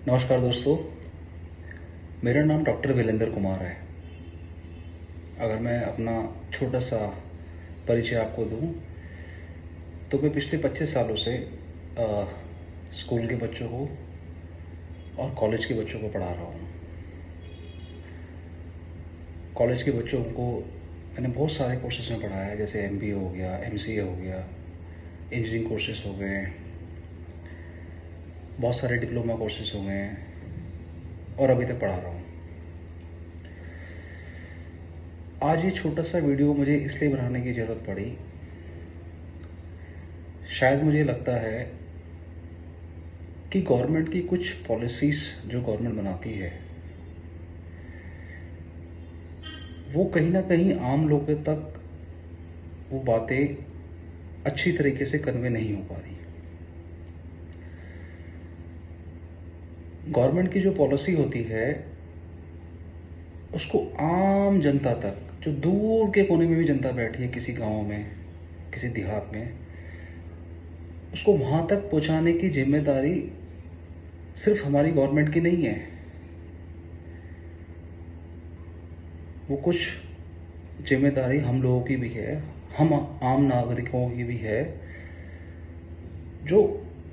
नमस्कार दोस्तों, मेरा नाम डॉक्टर वीरेंद्र कुमार है। अगर मैं अपना छोटा सा परिचय आपको दूं, तो मैं पिछले 25 सालों से स्कूल के बच्चों को और कॉलेज के बच्चों को पढ़ा रहा हूं। कॉलेज के बच्चों को मैंने बहुत सारे कोर्सेज में पढ़ाया है, जैसे एमबीए हो गया, एमसीए हो गया, इंजीनियरिंग कोर्सेज हो गए, बहुत सारे डिप्लोमा कोर्सेज हो गए हैं और अभी तक पढ़ा रहा हूँ। आज ये छोटा सा वीडियो मुझे इसलिए बनाने की ज़रूरत पड़ी, शायद मुझे लगता है कि गवर्नमेंट की कुछ पॉलिसीज़ जो गवर्नमेंट बनाती है, वो कहीं ना कहीं आम लोगों तक वो बातें अच्छी तरीके से कन्वे नहीं हो पा रही। गवर्नमेंट की जो पॉलिसी होती है, उसको आम जनता तक, जो दूर के कोने में भी जनता बैठी है, किसी गांव में, किसी देहात में, उसको वहां तक पहुंचाने की जिम्मेदारी सिर्फ हमारी गवर्नमेंट की नहीं है। वो कुछ जिम्मेदारी हम लोगों की भी है, हम आम नागरिकों की भी है, जो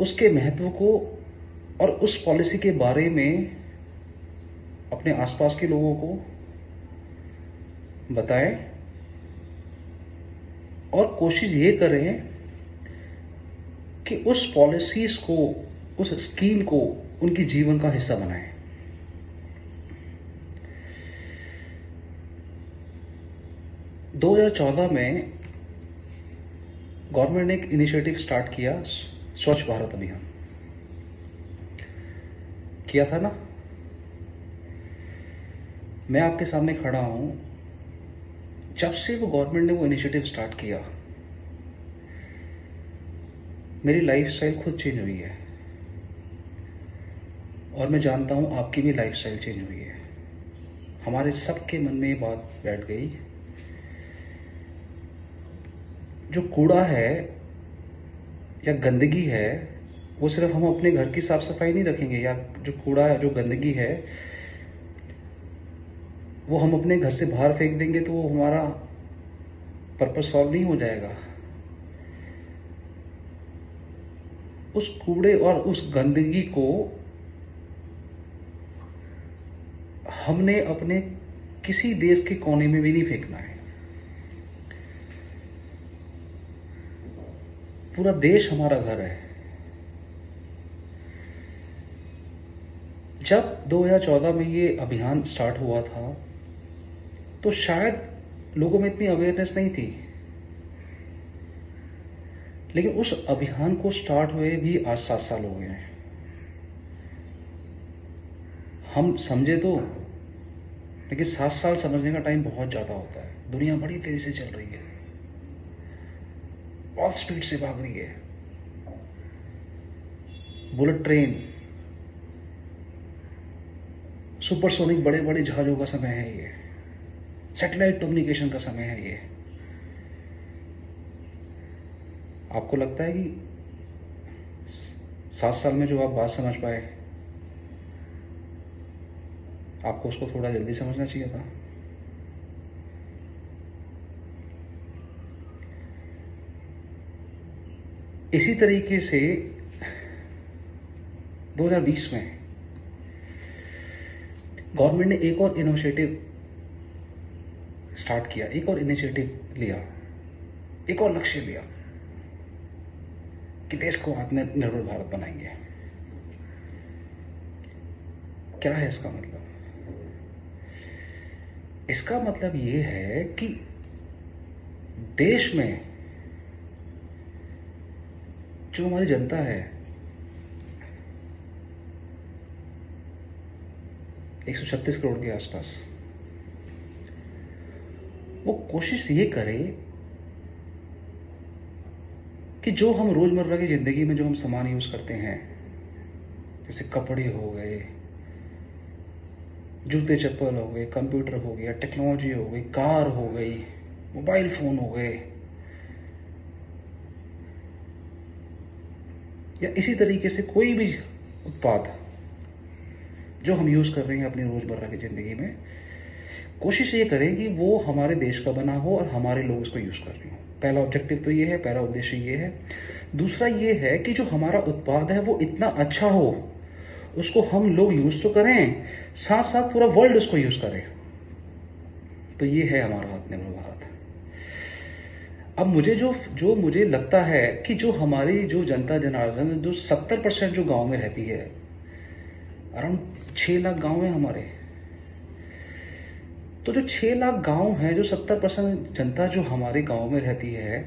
उसके महत्व को और उस पॉलिसी के बारे में अपने आसपास के लोगों को बताएं और कोशिश ये करें कि उस पॉलिसीज को, उस स्कीम को उनकी जीवन का हिस्सा बनाएं। 2014 में गवर्नमेंट ने एक इनिशिएटिव स्टार्ट किया, स्वच्छ भारत अभियान। किया था ना? मैं आपके सामने खड़ा हूं, जब से वो गवर्नमेंट ने वो इनिशिएटिव स्टार्ट किया, मेरी लाइफस्टाइल खुद चेंज हुई है और मैं जानता हूं आपकी भी लाइफस्टाइल चेंज हुई है। हमारे सबके मन में ये बात बैठ गई, जो कूड़ा है या गंदगी है, वो सिर्फ हम अपने घर की साफ सफाई नहीं रखेंगे, या जो कूड़ा है, जो गंदगी है, वो हम अपने घर से बाहर फेंक देंगे तो वो हमारा पर्पस सॉल्व नहीं हो जाएगा। उस कूड़े और उस गंदगी को हमने अपने किसी देश के कोने में भी नहीं फेंकना है। पूरा देश हमारा घर है। जब 2014 में ये अभियान स्टार्ट हुआ था, तो शायद लोगों में इतनी अवेयरनेस नहीं थी, लेकिन उस अभियान को स्टार्ट हुए भी आज 7 साल हो गए हैं। हम समझे तो, लेकिन 7 साल समझने का टाइम बहुत ज्यादा होता है। दुनिया बड़ी तेजी से चल रही है, बहुत स्पीड से भाग रही है। बुलेट ट्रेन, सुपरसोनिक बड़े बड़े जहाजों का समय है ये, सैटेलाइट कम्युनिकेशन का समय है ये। आपको लगता है कि 7 साल में जो आप बात समझ पाए, आपको उसको थोड़ा जल्दी समझना चाहिए था? इसी तरीके से 2020 में गवर्नमेंट ने एक और इनिशिएटिव स्टार्ट किया, एक और इनिशिएटिव लिया, एक और लक्ष्य लिया कि देश को आत्मनिर्भर भारत बनाएंगे। क्या है इसका मतलब? इसका मतलब ये है कि देश में जो हमारी जनता है, 136 करोड़ के आसपास, वो कोशिश ये करे कि जो हम रोजमर्रा की जिंदगी में जो हम सामान यूज करते हैं, जैसे कपड़े हो गए, जूते चप्पल हो गए, कंप्यूटर हो गया, टेक्नोलॉजी हो गई, कार हो गई, मोबाइल फोन हो गए, या इसी तरीके से कोई भी उत्पाद जो हम यूज़ कर रहे हैं अपनी रोज़मर्रा की ज़िंदगी में, कोशिश ये करें कि वो हमारे देश का बना हो और हमारे लोग इसको यूज़ कर रहे हो। पहला ऑब्जेक्टिव तो ये है, पहला उद्देश्य ये है। दूसरा ये है कि जो हमारा उत्पाद है वो इतना अच्छा हो, उसको हम लोग यूज़ तो करें, साथ साथ पूरा वर्ल्ड उसको यूज़ करे। तो ये है हमारा आत्मनिर्भर भारत। अब मुझे जो मुझे लगता है कि जो हमारी जो जनता जनार्दन, जो 70% जो गांव में रहती है, अराउंड 6 लाख गांव है हमारे, तो जो 6 लाख गांव हैं, जो 70% जनता जो हमारे गांव में रहती है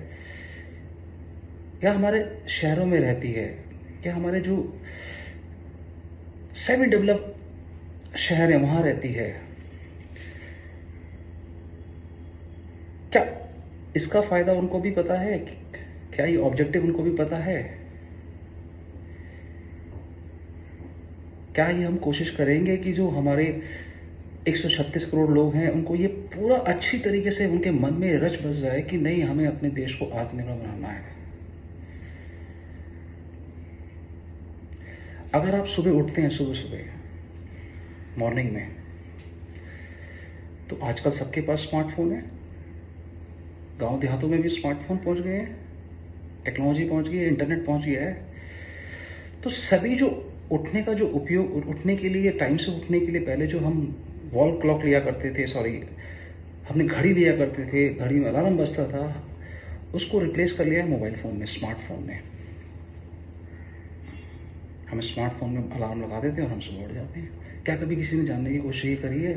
या हमारे शहरों में रहती है या हमारे जो सेमी डेवलप शहर है वहां रहती है, क्या इसका फायदा उनको भी पता है? क्या ये ऑब्जेक्टिव उनको भी पता है? क्या ये हम कोशिश करेंगे कि जो हमारे 136 करोड़ लोग हैं उनको ये पूरा अच्छी तरीके से उनके मन में रच बस जाए कि नहीं, हमें अपने देश को आत्मनिर्भर बनाना है। अगर आप सुबह उठते हैं, सुबह सुबह मॉर्निंग में, तो आजकल सबके पास स्मार्टफोन है। गांव देहातों में भी स्मार्टफोन पहुंच गए हैं, टेक्नोलॉजी पहुंच गई है, इंटरनेट पहुंच गया है। तो सभी जो उठने का जो उपयोग, उठने के लिए, टाइम से उठने के लिए पहले जो हम वॉल क्लॉक लिया करते थे, हमने घड़ी लिया करते थे, घड़ी में अलार्म बजता था, उसको रिप्लेस कर लिया है मोबाइल फोन में, स्मार्टफोन में। हम स्मार्टफोन में अलार्म लगा देते हैं और हम सुबह उठ जाते हैं। क्या कभी किसी ने जानने की कोशिश ये करी है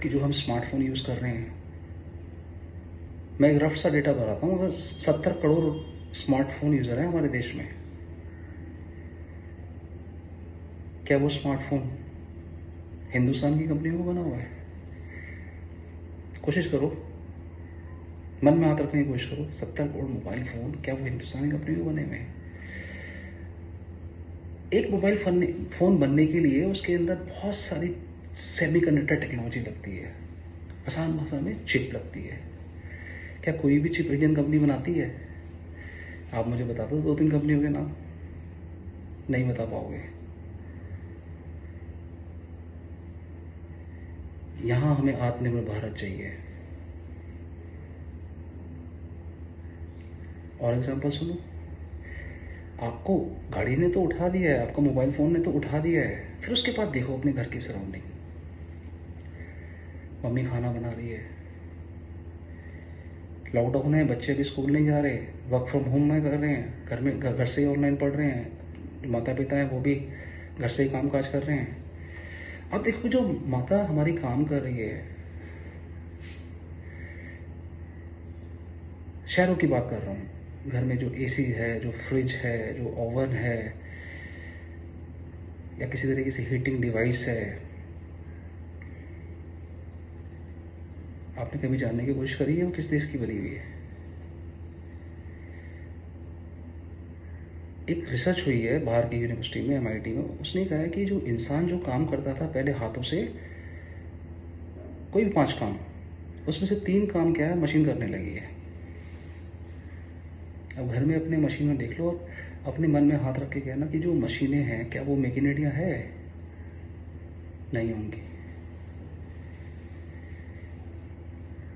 कि जो हम स्मार्टफोन यूज कर रहे हैं, मैं एक रफ सा डेटा बताता हूँ, अगर 70 करोड़ स्मार्टफोन यूजर है हमारे देश में, क्या वो स्मार्टफोन हिंदुस्तान की कंपनियों को बना हुआ है? कोशिश करो, मन में हाथ रखने की कोशिश करो, 70 करोड़ मोबाइल फोन क्या वो हिंदुस्तानी कंपनी को बने हुए हैं? एक मोबाइल फोन बनने के लिए उसके अंदर बहुत सारी सेमीकंडक्टर टेक्नोलॉजी लगती है, आसान भाषा में चिप लगती है। क्या कोई भी चिप इंडियन कंपनी बनाती है? आप मुझे बता दो 2-3 कंपनियों के नाम, नहीं बता पाओगे। यहां हमें आत्मनिर्भर भारत चाहिए। और एग्जांपल सुनो, आपको गाड़ी ने तो उठा दिया है, आपका मोबाइल फोन ने तो उठा दिया है, फिर उसके बाद देखो अपने घर की सराउंडिंग। मम्मी खाना बना रही है, लॉकडाउन है, बच्चे भी स्कूल नहीं जा रहे, वर्क फ्रॉम होम में कर रहे हैं, घर से ही ऑनलाइन पढ़ रहे हैं, माता पिता हैं वो भी घर से ही काम काज कर रहे हैं। अब देखो, जो माता हमारी काम कर रही है, शहरों की बात कर रहा हूँ, घर में जो एसी है, जो फ्रिज है, जो ओवन है, या किसी तरीके से हीटिंग डिवाइस है, आपने कभी जानने की कोशिश करी है वो किस देश की बनी हुई है? एक रिसर्च हुई है बाहर की यूनिवर्सिटी में, MIT में, उसने कहा है कि जो इंसान जो काम करता था पहले हाथों से, कोई भी 5 काम, उसमें से 3 काम क्या है, मशीन करने लगी है। अब घर में अपने मशीन में देख लो, अपने मन में हाथ रख के कहना कि जो मशीनें हैं क्या वो मेक इन इंडिया है? नहीं होंगी।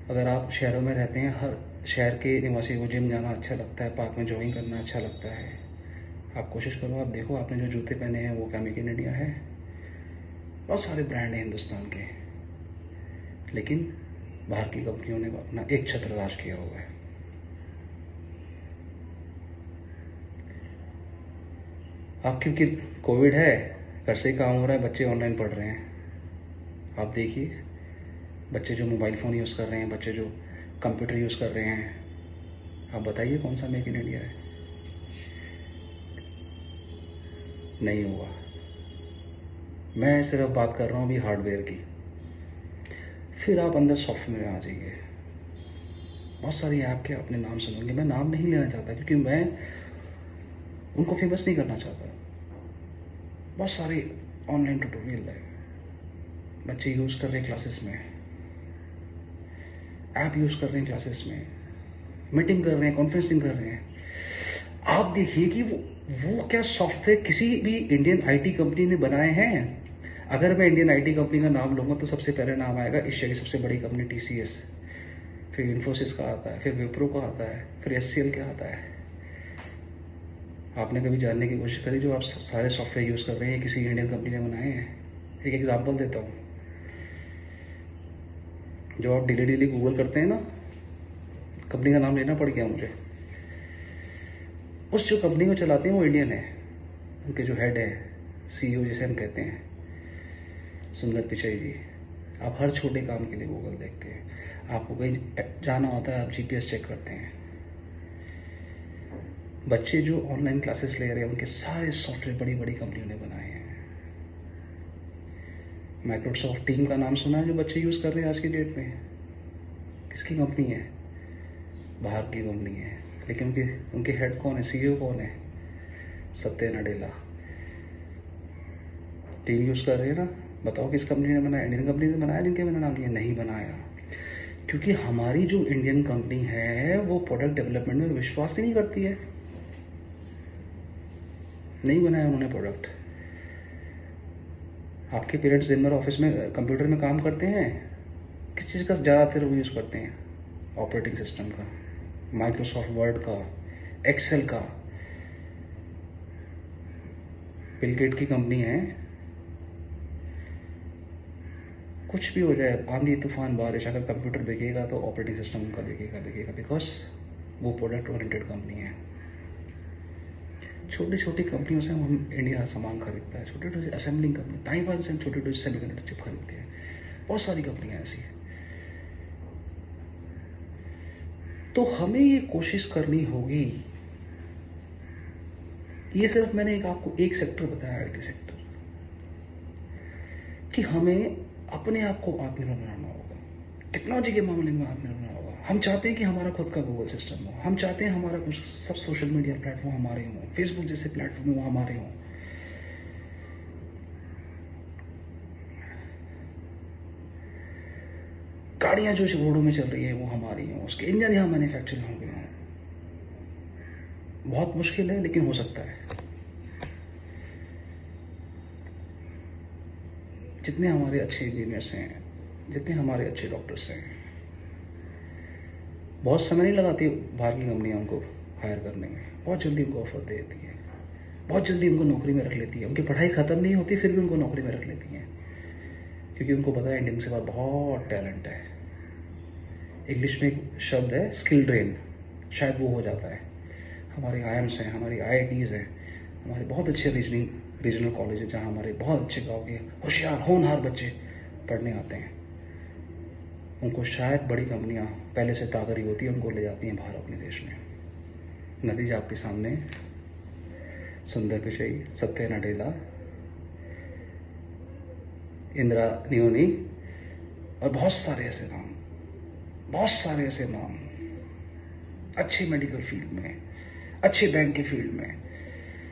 अगर आप शहरों में रहते हैं, हर शहर के निवासी को जिम जाना अच्छा लगता है, पार्क में जॉगिंग करना अच्छा लगता है, आप कोशिश करो, आप देखो आपने जो जूते पहने हैं वो क्या मेक इन इंडिया है? बहुत सारे ब्रांड हैं हिंदुस्तान के, लेकिन बाहर की कंपनियों ने अपना एक छत्र राज किया हुआ है। अब क्योंकि कोविड है, घर से ही काम हो रहा है, बच्चे ऑनलाइन पढ़ रहे हैं, आप देखिए बच्चे जो मोबाइल फ़ोन यूज़ कर रहे हैं, बच्चे जो कंप्यूटर यूज़ कर रहे हैं, आप बताइए कौन सा मेक इन इंडिया है? नहीं होगा। मैं सिर्फ बात कर रहा हूँ अभी हार्डवेयर की, फिर आप अंदर सॉफ्टवेयर में आ जाइए। बहुत सारी ऐप के आपने नाम सुनेंगे, मैं नाम नहीं लेना चाहता क्योंकि मैं उनको फेमस नहीं करना चाहता। बहुत सारे ऑनलाइन ट्यूटोरियल है, बच्चे यूज़ कर रहे हैं क्लासेस में, ऐप यूज़ कर रहे हैं क्लासेस में, मीटिंग कर रहे हैं, कॉन्फ्रेंसिंग कर रहे हैं। आप देखिए कि वो क्या सॉफ्टवेयर किसी भी इंडियन IT कंपनी ने बनाए हैं? अगर मैं इंडियन आईटी कंपनी का नाम लूंगा तो सबसे पहले नाम आएगा एशिया की सबसे बड़ी कंपनी टीसीएस, फिर इन्फोसिस का आता है, फिर विप्रो का आता है, फिर एचसीएल का आता है। आपने कभी जानने की कोशिश करी जो आप सारे सॉफ्टवेयर यूज़ कर रहे हैं किसी इंडियन कंपनी ने बनाए हैं? एक एग्जांपल देता हूँ। जो आप डेली डेली गूगल करते हैं ना, कंपनी का नाम लेना पड़ गया मुझे। उस जो कंपनी को चलाते हैं वो इंडियन है। उनके जो हेड है, सीईओ जिसे हम कहते हैं, सुंदर पिचाई जी। आप हर छोटे काम के लिए गूगल देखते हैं। आपको कहीं जाना होता है, आप जीपीएस चेक करते हैं। बच्चे जो ऑनलाइन क्लासेस ले रहे हैं उनके सारे सॉफ्टवेयर बड़ी बड़ी कंपनियों ने बनाए हैं। माइक्रोसॉफ्ट टीम का नाम सुना है जो बच्चे यूज़ कर रहे हैं आज की डेट में? किसकी कंपनी है? बाहर की कंपनी है। लेकिन उनके उनके हेड कौन है, सीईओ कौन है? सत्य नडेला। टीम यूज़ कर रहे हैं ना, बताओ किस कंपनी ने बनाया? इंडियन कंपनी ने बनाया जिनके मैंने नाम लिया? नहीं बनाया। क्योंकि हमारी जो इंडियन कंपनी है वो प्रोडक्ट डेवलपमेंट में विश्वास ही नहीं करती है। नहीं बनाया उन्होंने प्रोडक्ट। आपके पेरेंट्स दिन भर ऑफिस में कंप्यूटर में काम करते हैं, किस चीज़ का ज़्यादातर वो यूज़ करते हैं? ऑपरेटिंग सिस्टम का, माइक्रोसॉफ्ट वर्ड का, एक्सेल का। बिल गेट की कंपनी है। कुछ भी हो जाए, आंधी तूफान बारिश, अगर कंप्यूटर बिकेगा तो ऑपरेटिंग सिस्टम उनका बिकेगा बिकेगा, बिकॉज वो प्रोडक्ट ओरिएंटेड कंपनी है। छोटी छोटी कंपनियों से हम इंडिया सामान खरीदता है, छोटे छोटे असेंबलिंग कंपनी, ताइवान से हम छोटे छोटे सेमीकंडक्टर चिप खरीदते हैं। बहुत सारी कंपनियां ऐसी हैं। तो हमें ये कोशिश करनी होगी। ये सिर्फ मैंने आपको एक सेक्टर बताया, आईटी सेक्टर, कि हमें अपने आप को आत्मनिर्भर बनाना होगा। टेक्नोलॉजी के मामले में आत्मनिर्भर बनाना होगा। हम चाहते हैं कि हमारा खुद का गूगल सिस्टम हो, हम चाहते हैं हमारा कुछ सब सोशल मीडिया प्लेटफॉर्म हमारे हों, फेसबुक जैसे प्लेटफॉर्म वो हमारे हों। गाड़ियां जो रोडों में चल रही है वो हमारी हों, उसके इंजन यहाँ मैन्युफैक्चर होंगे हों। बहुत मुश्किल है लेकिन हो सकता है। जितने हमारे अच्छे इंजीनियर्स हैं, जितने हमारे अच्छे डॉक्टर्स हैं, बहुत समय नहीं लगाती बाहर की कंपनियां उनको हायर करने में। बहुत जल्दी उनको ऑफर दे देती है, बहुत जल्दी उनको नौकरी में रख लेती है। उनकी पढ़ाई खत्म नहीं होती फिर भी उनको नौकरी में रख लेती हैं, क्योंकि उनको पता है इंडियन के पास बहुत टैलेंट है। इंग्लिश में एक शब्द है स्किल ड्रेन, शायद वो हो जाता है। हमारे आईएम्स हैं, हमारी आईआईटीज़ हैं, हमारे बहुत अच्छे रीजनल कॉलेज हैं जहाँ हमारे बहुत अच्छे गाँव के होशियार होनहार बच्चे पढ़ने आते हैं। उनको शायद बड़ी कंपनियां पहले से ताकरी होती है, उनको ले जाती हैं बाहर अपने देश में। नतीजा आपके सामने, सुंदर पिचई, सत्य नडेला, इंदिरा नियोनी और बहुत सारे ऐसे नाम, बहुत सारे ऐसे नाम, अच्छे मेडिकल फील्ड में, अच्छे बैंक के फील्ड में,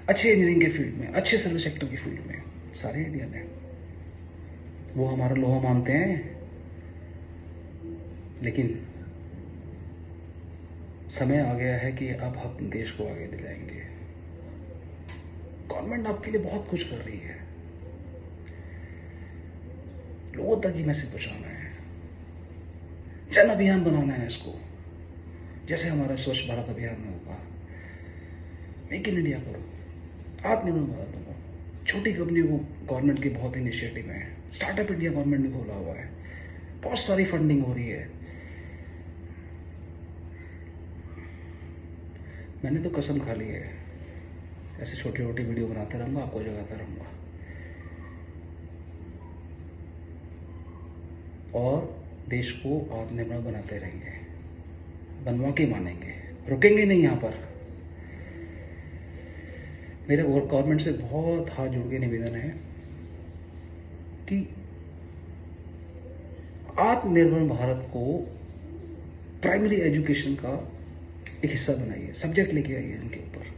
अच्छे इंजीनियरिंग के फील्ड में, अच्छे सर्विस सेक्टर की फील्ड में, सारे इंडियन हैं। वो हमारा लोहा मानते हैं, लेकिन समय आ गया है कि अब हम देश को आगे ले जाएंगे। गवर्नमेंट आपके लिए बहुत कुछ कर रही है, लोगों तक ही मैसेज पहुंचाना है, जन अभियान बनाना है इसको, जैसे हमारा स्वच्छ भारत अभियान में होगा। मेक इन इंडिया करो, आत्मनिर्भर भारत बनो। छोटी कंपनियों को गवर्नमेंट के बहुत इनिशिएटिव हैं, स्टार्टअप इंडिया गवर्नमेंट ने खोला हुआ है, बहुत सारी फंडिंग हो रही है। मैंने तो कसम खा ली है, ऐसे छोटे छोटे वीडियो बनाते रहूंगा, आपको जगाता रहूंगा और देश को आत्मनिर्भर बनाते रहेंगे, बनवा के मानेंगे, रुकेंगे नहीं। यहाँ पर मेरे गवर्नमेंट से बहुत हाथ जोड़ के निवेदन है कि आत्मनिर्भर भारत को प्राइमरी एजुकेशन का एक हिस्सा बनाइए, सब्जेक्ट लेके आइए इनके ऊपर।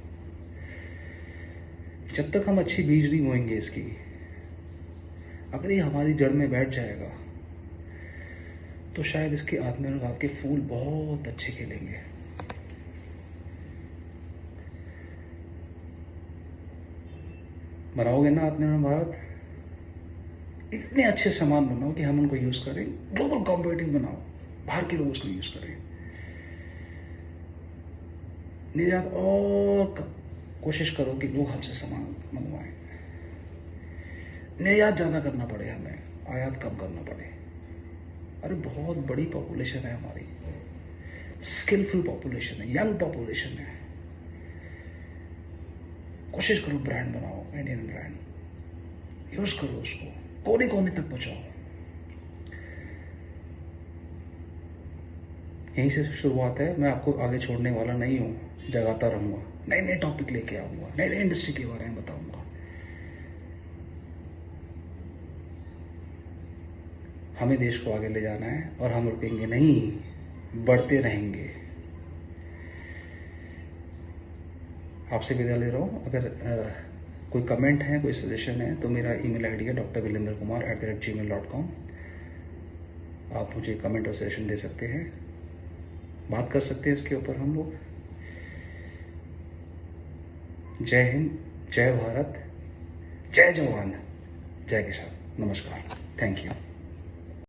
जब तक हम अच्छी बीज नहीं बोएंगे इसकी, अगर ये हमारी जड़ में बैठ जाएगा तो शायद इसके आत्मनिर्भर भारत के फूल बहुत अच्छे खिलेंगे। बनाओगे ना आत्मनिर्भर भारत? इतने अच्छे सामान बनाओ कि हम उनको यूज़ करें, ग्लोबल कॉम्पिटिटिव बनाओ, बाहर के लोग उसको यूज़ करें। निर्यात और कोशिश करो कि लोग हमसे सामान मंगवाएं। निर्यात ज़्यादा करना पड़े हमें, आयात कम करना पड़े। अरे बहुत बड़ी पॉपुलेशन है हमारी, स्किलफुल पॉपुलेशन है, यंग पॉपुलेशन है। कोशिश करो ब्रांड बनाओ, इंडियन ब्रांड यूज करो, उसको कोने कोने तक पहुंचाओ। यहीं से शुरुआत है। मैं आपको आगे छोड़ने वाला नहीं हूँ, जगाता रहूंगा, नए नए टॉपिक लेके आऊंगा, नए नए इंडस्ट्री के बारे में बताऊंगा। हमें देश को आगे ले जाना है और हम रुकेंगे नहीं, बढ़ते रहेंगे। आपसे विदा ले रहा हूँ। अगर कोई कमेंट है, कोई सजेशन है, तो मेरा ईमेल आईडी है drvilenderkumar@gmail.com। आप मुझे कमेंट और सजेशन दे सकते हैं, बात कर सकते हैं इसके ऊपर हम लोग। जय हिंद, जय भारत, जय जवान, जय किसान। नमस्कार, थैंक यू।